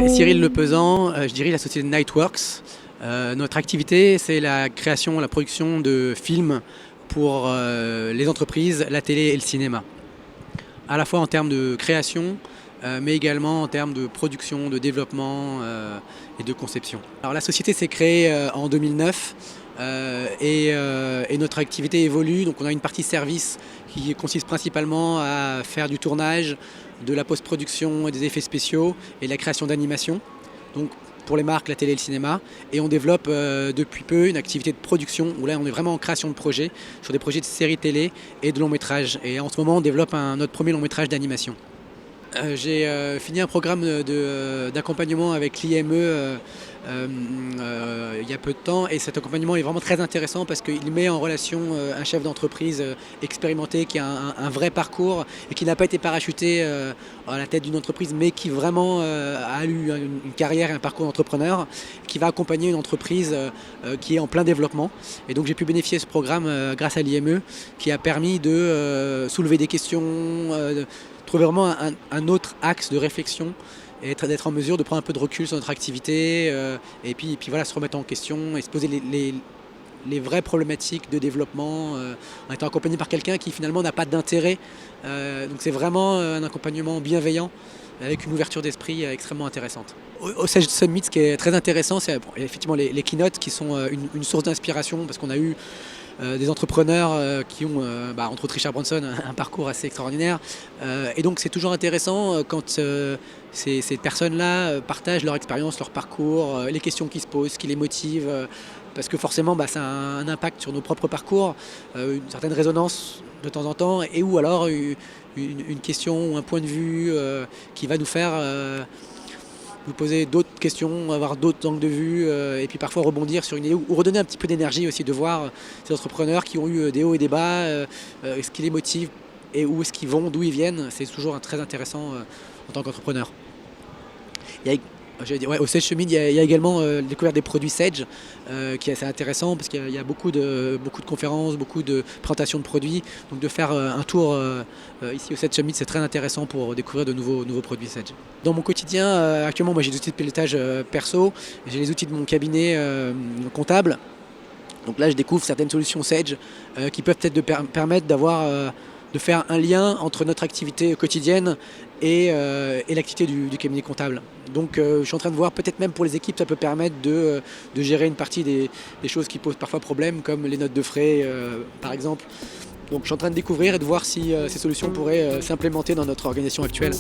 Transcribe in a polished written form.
Cyril Lepezan, je dirige la société Nightworks. Notre activité, c'est la création, la production de films pour les entreprises, la télé et le cinéma. À la fois en termes de création, mais également en termes de production, de développement et de conception. Alors, la société s'est créée en 2009 et notre activité évolue. Donc on a une partie service qui consiste principalement à faire du tournage, de la post-production et des effets spéciaux et de la création d'animation. Donc pour les marques, la télé et le cinéma. Et on développe depuis peu une activité de production où là on est vraiment en création de projets, sur des projets de séries télé et de longs métrages. Et en ce moment on développe notre premier long métrage d'animation. J'ai fini un programme d'accompagnement avec l'IME il y a peu de temps, et cet accompagnement est vraiment très intéressant parce qu'il met en relation un chef d'entreprise expérimenté qui a un vrai parcours et qui n'a pas été parachuté à la tête d'une entreprise, mais qui vraiment a eu une carrière et un parcours d'entrepreneur, qui va accompagner une entreprise qui est en plein développement. Et donc j'ai pu bénéficier de ce programme grâce à l'IME, qui a permis de soulever des questions, trouver vraiment un autre axe de réflexion et d'être en mesure de prendre un peu de recul sur notre activité et puis voilà, se remettre en question et se poser les vraies problématiques de développement en étant accompagné par quelqu'un qui finalement n'a pas d'intérêt. Donc c'est vraiment un accompagnement bienveillant avec une ouverture d'esprit extrêmement intéressante. Au Sage Summit, ce qui est très intéressant, c'est effectivement les keynotes qui sont une source d'inspiration, parce qu'on a eu des entrepreneurs qui ont, entre autres Richard Branson, un parcours assez extraordinaire. Et donc c'est toujours intéressant quand ces personnes-là partagent leur expérience, leur parcours, les questions qui se posent, ce qui les motive, parce que forcément ça a un impact sur nos propres parcours, une certaine résonance de temps en temps, et ou alors une question ou un point de vue qui va nous faire nous poser d'autres questions, avoir d'autres angles de vue et puis parfois rebondir sur une idée ou redonner un petit peu d'énergie aussi, de voir ces entrepreneurs qui ont eu des hauts et des bas, ce qui les motive et où est-ce qu'ils vont, d'où ils viennent. C'est toujours très intéressant en tant qu'entrepreneur. Au Sage Summit, il y a également la découverte des produits Sage qui est assez intéressant parce qu'il y a beaucoup de conférences, beaucoup de présentations de produits. Donc de faire un tour ici au Sage Summit, c'est très intéressant pour découvrir de nouveaux produits Sage. Dans mon quotidien, actuellement, moi j'ai des outils de pilotage perso, j'ai les outils de mon cabinet comptable. Donc là, je découvre certaines solutions Sage qui peuvent peut-être permettre de faire un lien entre notre activité quotidienne et l'activité du cabinet comptable. Donc je suis en train de voir, peut-être même pour les équipes, ça peut permettre de gérer une partie des choses qui posent parfois problème, comme les notes de frais par exemple. Donc je suis en train de découvrir et de voir si ces solutions pourraient s'implémenter dans notre organisation actuelle.